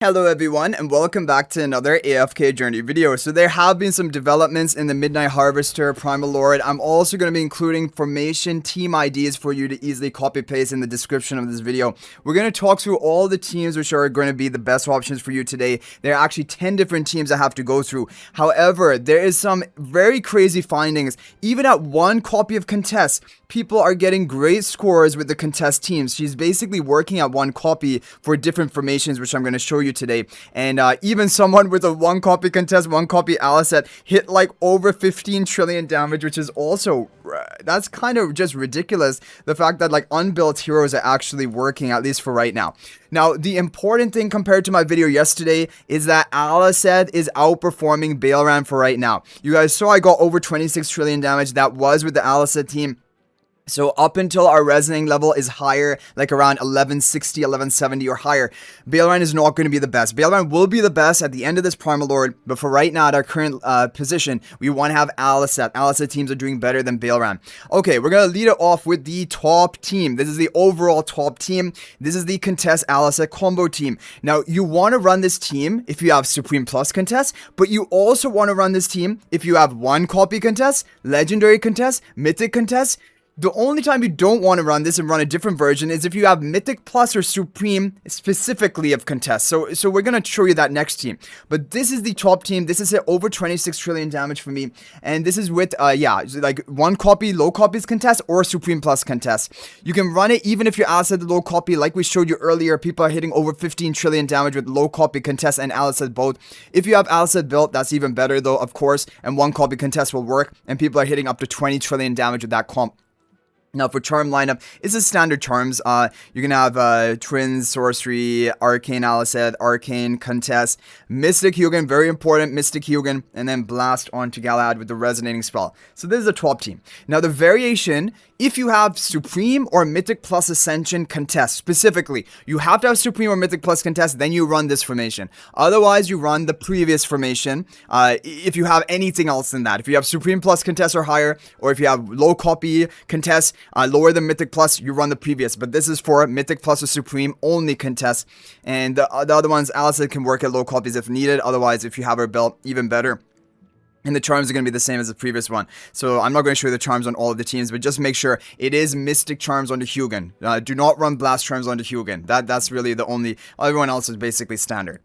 Hello everyone and welcome back to another AFK journey video. So there have been some developments in the Midnight Harvester Primal Lord. I'm also going to be including formation team IDs for you to easily copy paste in the description of this video. We're going to talk through all the teams which are going to be the best options for you today. There are actually 10 different teams I have to go through. However, there is some very crazy findings. Even at one copy of Contess, people are getting great scores with the Contess teams. She's basically working at one copy for different formations, which I'm going to show you today. And even someone with a one copy Contess, one copy Aliceth hit like over 15 trillion damage, which is also, that's kind of just ridiculous. The fact that like unbuilt heroes are actually working, at least for right now. Now, the important thing compared to my video yesterday is that Aliceth is outperforming Baelran for right now. You guys saw I got over 26 trillion damage. That was with the Aliceth team. So up until our resonating level is higher, like around 1160, 1170 or higher, Baelran is not going to be the best. Baelran will be the best at the end of this Primal Lord, but for right now at our current position, we want to have Aliceth. Aliceth teams are doing better than Baelran. Okay, we're going to lead it off with the top team. This is the overall top team. This is the Contess Aliceth combo team. Now, you want to run this team if you have Supreme Plus Contess, but you also want to run this team if you have one copy Contess, Legendary Contess, Mythic Contess. The only time you don't want to run this and run a different version is if you have Mythic Plus or Supreme specifically of Contest. So we're going to show you that next team. But this is the top team. This is over 26 trillion damage for me. And this is with, like one copy, low copies Contest or Supreme Plus Contest. You can run it even if you're outside the low copy. Like we showed you earlier, people are hitting over 15 trillion damage with low copy Contest and Aliceth both. If you have Aliceth built, that's even better though, of course. And one copy Contest will work. And people are hitting up to 20 trillion damage with that comp. Now for charm lineup, it's a standard charms. You're gonna have Twins, Sorcery, Arcane Aliceth, Arcane Contess, Mystic Hugin, very important, Mystic Hugin, and then Blast onto Galahad with the resonating spell. So this is a top team. Now the variation, if you have Supreme or Mythic Plus Ascension Contest, specifically, you have to have Supreme or Mythic Plus Contest, then you run this formation. Otherwise, you run the previous formation, if you have anything else than that. If you have Supreme Plus Contest or higher, or if you have low copy Contest, lower than Mythic Plus, you run the previous. But this is for Mythic Plus or Supreme only Contest. And the other ones, Aliceth can work at low copies if needed. Otherwise, if you have her built, even better. And the charms are going to be the same as the previous one. So I'm not going to show you the charms on all of the teams, but just make sure it is Mystic charms onto Hugin. Do not run Blast charms onto Hugin. That's really the only, everyone else is basically standard.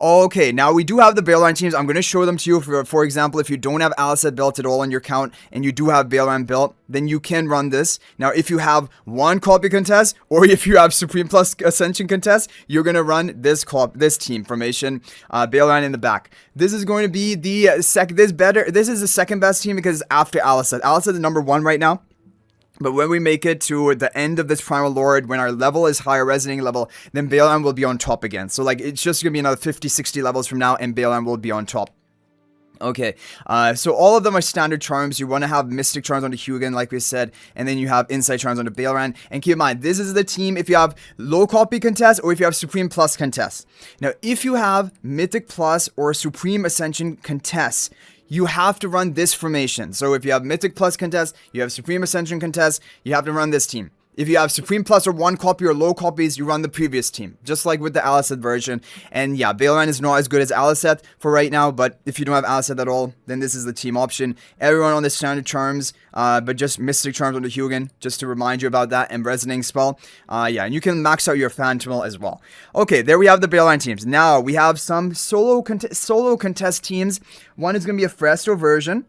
Okay, now we do have the Baelran teams. I'm going to show them to you. For example, if you don't have Aliceth built at all on your count and you do have Baelran built, then you can run this. Now, if you have one copy Contest or if you have Supreme Plus Ascension Contest, you're going to run this team formation, Baelran in the back. This is going to be the second, this is the second best team because it's after Aliceth. Aliceth is number 1 right now. But when we make it to the end of this Primal Lord, when our level is higher, resonating level, then Baelran will be on top again. So like, it's just going to be another 50, 60 levels from now and Baelran will be on top. Okay, so all of them are standard charms. You want to have Mystic charms onto Hugin, like we said, and then you have Insight charms onto Baelran. And keep in mind, this is the team if you have low copy Contest or if you have Supreme Plus Contest. Now, if you have Mythic Plus or Supreme Ascension Contest, you have to run this formation. So if you have Mythic Plus Contest, you have Supreme Ascension Contest, you have to run this team. If you have Supreme Plus or one copy or low copies, you run the previous team. Just like with the Aliceth version. And yeah, Baelran is not as good as Aliceth for right now, but if you don't have Aliceth at all, then this is the team option. Everyone on the standard charms, but just Mystic charms onto Hugin, just to remind you about that, and Resonating Spell. Yeah, and you can max out your Phantom as well. Okay, there we have the Baelran teams. Now, we have some solo contest teams. One is going to be a Fresto version.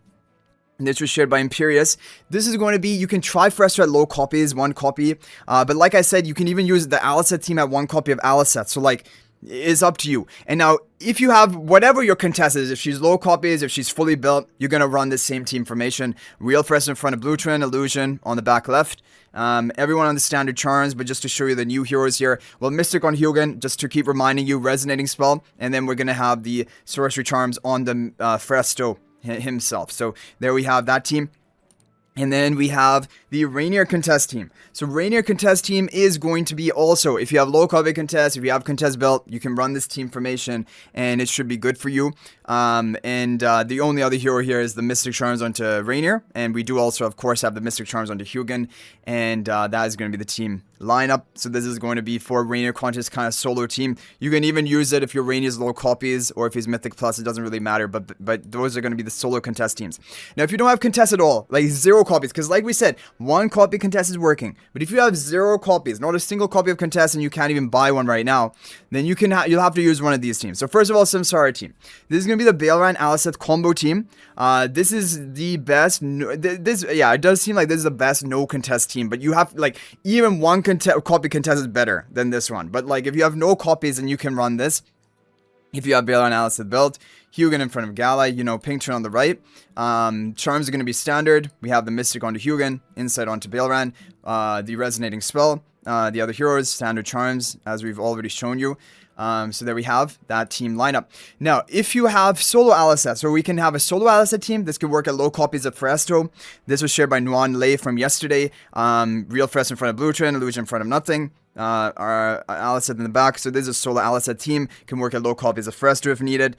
This was shared by Imperius. This is going to be, you can try Fresto at low copies, one copy. But like I said, you can even use the Aliceth team at one copy of Aliceth. So like, it's up to you. And now, if you have whatever your Contest is, if she's low copies, if she's fully built, you're going to run this same team formation. Real Fresto in front of Blue Twin, Illusion on the back left. Everyone on the standard charms, but just to show you the new heroes here. Well, Mystic on Hugin, just to keep reminding you, Resonating Spell. And then we're going to have the Sorcery charms on the Fresto himself. So there we have that team. And then we have the Rainier Contest team. So Rainier Contest team is going to be also, if you have low copy Contest, if you have Contest built, you can run this team formation and it should be good for you. The only other hero here is the Mystic Charms onto Rainier. And we do also, of course, have the Mystic Charms onto Hugin. And that is going to be the team lineup. So this is going to be for Rainier Contess kind of solo team. You can even use it if your Rainier's low copies or if he's Mythic Plus. It doesn't really matter, but those are going to be the solo Contess teams. Now, if you don't have Contess at all, like 0 copies, because like we said, 1 copy Contess is working. But if you have 0 copies, not a single copy of Contess, and you can't even buy one right now, then you'll have to use one of these teams. So first of all, Samsara team. This is going to be the Baelran Aliceth combo team. This is the best. It does seem like this is the best no contest team, but you have like even 1 copy contest is better than this one. But like if you have no copies, then you can run this. If you have Baelran Aliceth built, Hugin in front of Gala, you know, pink turn on the right. Charms are going to be standard. We have the Mystic onto Hugin, Insight onto Baelran, the Resonating Spell, the other heroes, standard charms, as we've already shown you. So there we have that team lineup. Now, if you have solo Aliceth, so we can have a solo Aliceth team. This could work at low copies of Feresto. This was shared by Nuan Lei from yesterday. Real Feresto in front of Blue Trend, Illusion in front of nothing. Our Aliceth in the back. So this is a solo Aliceth team. Can work at low copies of Feresto if needed.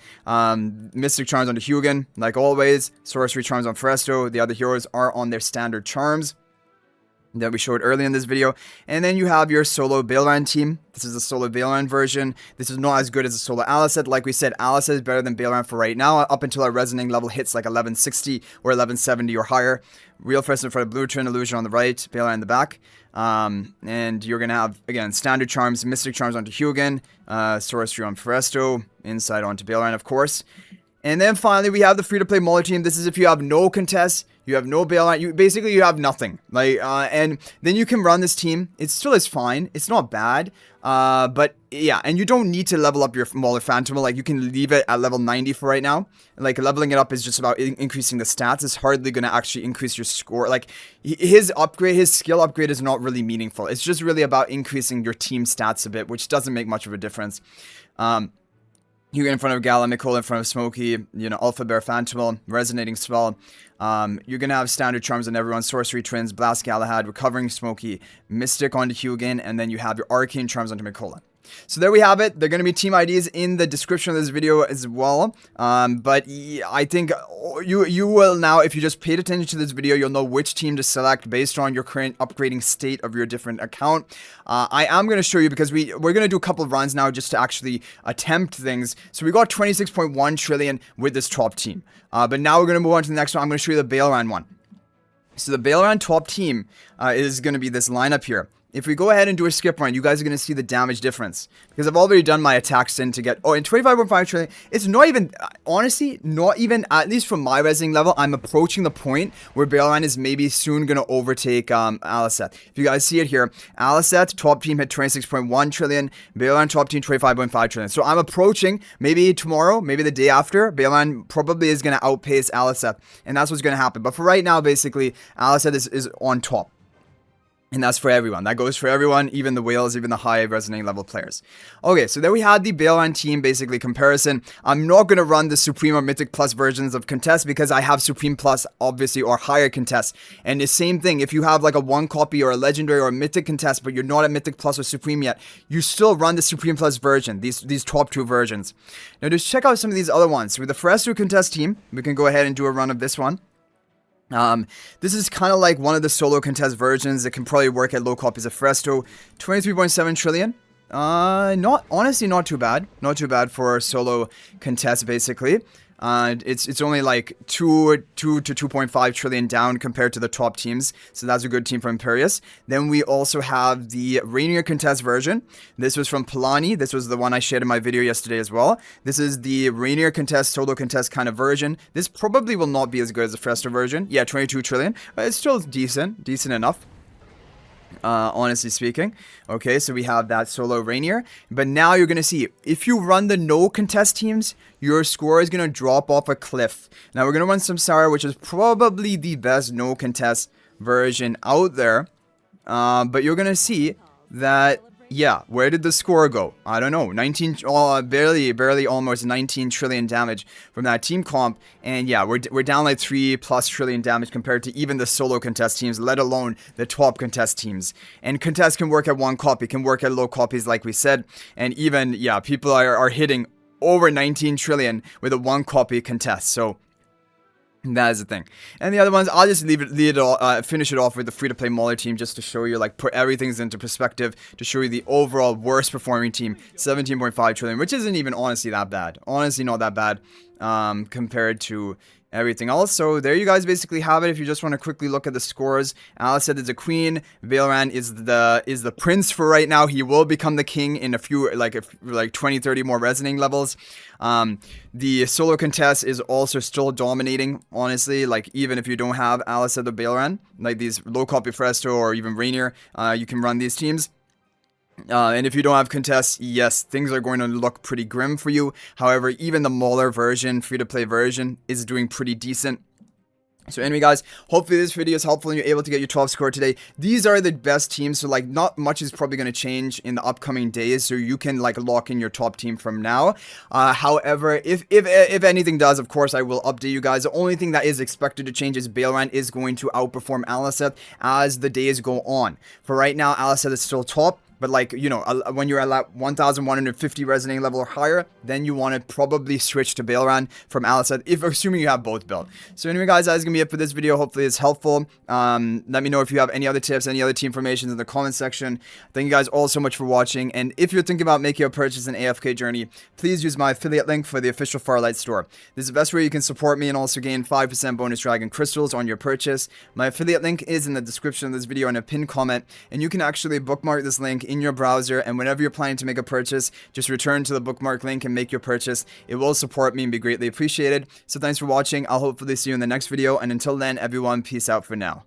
Mystic charms onto Hugin, like always. Sorcery charms on Feresto. The other heroes are on their standard charms that we showed earlier in this video. And then you have your solo Baelran team. This is the solo Baelran version. This is not as good as the solo Aliceth. Like we said, Aliceth is better than Baelran for right now, up until our resonating level hits like 1160 or 1170 or higher. Real First in front of Blue Trend, Illusion on the right, Baelran in the back. And you're going to have, again, standard charms, Mystic charms onto Hugin, Sorcery on Feresto, Insight onto Baelran, of course. And then finally, we have the free-to-play Mauler team. This is if you have no Contess, you have no Baelran, you have nothing. Like, and then you can run this team. It still is fine. It's not bad. But yeah, and you don't need to level up your Mauler Phantom. Like, you can leave it at level 90 for right now. Like, leveling it up is just about increasing the stats. It's hardly going to actually increase your score. Like, his skill upgrade is not really meaningful. It's just really about increasing your team stats a bit, which doesn't make much of a difference. Hugin in front of Gala, Nicole in front of Smokey, you know, Alpha Bear Phantom, Resonating Spell. You're going to have standard charms on everyone, Sorcery Twins, Blast Galahad, Recovering Smokey, Mystic onto Hugin, and then you have your Arcane charms onto Mikola. So there we have it. They're going to be team IDs in the description of this video as well. But I think you will now, if you just paid attention to this video, you'll know which team to select based on your current upgrading state of your different account. I am going to show you because we're going to do a couple of runs now just to actually attempt things. So we got 26.1 trillion with this top team. But now we're going to move on to the next one. I'm going to show you the Baelran one. So the Baelran top team is going to be this lineup here. If we go ahead and do a skip run, you guys are going to see the damage difference. Because I've already done my attack stint to get... Oh, in 25.5 trillion, it's not even... Honestly, not even... At least from my resing level, I'm approaching the point where Baelran is maybe soon going to overtake Aliceth. If you guys see it here, Aliceth, top team hit 26.1 trillion. Baelran, top team, 25.5 trillion. So I'm approaching, maybe tomorrow, maybe the day after, Baelran probably is going to outpace Aliceth. And that's what's going to happen. But for right now, basically, Aliceth is on top. And that's for everyone. That goes for everyone, even the whales, even the high resonating level players. Okay, so there we had the Baelran team basically comparison. I'm not going to run the Supreme or Mythic Plus versions of Contest because I have Supreme Plus, obviously, or higher Contest. And the same thing, if you have like a 1 copy or a Legendary or a Mythic Contest, but you're not at Mythic Plus or Supreme yet, you still run the Supreme Plus version, these top 2 versions. Now just check out some of these other ones. With the Feresto Contest team, we can go ahead and do a run of this one. This is kind of like one of the solo contest versions that can probably work at low copies of Feresto. 23.7 trillion. Honestly, not too bad. Not too bad for solo contest, basically. It's only like 2 to 2.5 trillion down compared to the top teams. So that's a good team from Imperius. Then we also have the Rainier Contest version. This was from Polani. This was the one I shared in my video yesterday as well. This is the Rainier Contest, solo contest kind of version. This probably will not be as good as the Feresto version. Yeah, 22 trillion. But it's still decent enough. Honestly speaking. Okay, so we have that solo Rainier. But now you're going to see, if you run the no contest teams, your score is going to drop off a cliff. Now we're going to run Samsara, which is probably the best no contest version out there. But you're going to see that, yeah, where did the score go? I don't know. 19, barely almost 19 trillion damage from that team comp. And yeah, we're down like 3+ trillion damage compared to even the solo contest teams, let alone the top contest teams. And contest can work at 1 copy, can work at low copies like we said. And even, yeah, people are hitting over 19 trillion with a 1 copy contest. So That is the thing. And the other ones, I'll just finish it off with the free-to-play Mauler team just to show you, like, put everything into perspective, to show you the overall worst performing team, 17.5 trillion, which isn't even honestly that bad. Honestly, not that bad compared to everything else. So there you guys basically have it. If you just want to quickly look at the scores, Aliceth is a queen. Baelran is the prince for right now. He will become the king in a few, like 20, 30 more resonating levels. The solo Contess is also still dominating, honestly. Like, even if you don't have Aliceth or Baelran, like these low copy Presto or even Rainier, you can run these teams. And if you don't have Contess, yes, things are going to look pretty grim for you. However, even the Mauler version, free-to-play version, is doing pretty decent. So anyway, guys, hopefully this video is helpful and you're able to get your 12 score today. These are the best teams, so like not much is probably going to change in the upcoming days, so you can like lock in your top team from now. However, if anything does, of course, I will update you guys. The only thing that is expected to change is Baelran is going to outperform Aliceth as the days go on. For right now, Aliceth is still top. But like, you know, when you're at 1,150 resonating level or higher, then you want to probably switch to Baelran from Aliceth, assuming you have both built. So anyway, guys, that is going to be it for this video. Hopefully it's helpful. Let me know if you have any other tips, any other team formations in the comment section. Thank you guys all so much for watching. And if you're thinking about making a purchase in AFK Journey, please use my affiliate link for the official Farlight store. This is the best way you can support me and also gain 5% bonus dragon crystals on your purchase. My affiliate link is in the description of this video and a pinned comment. And you can actually bookmark this link in your browser, and whenever you're planning to make a purchase, just return to the bookmark link and make your purchase. It will support me and be greatly appreciated. So thanks for watching. I'll hopefully see you in the next video, and until then, everyone, peace out for now.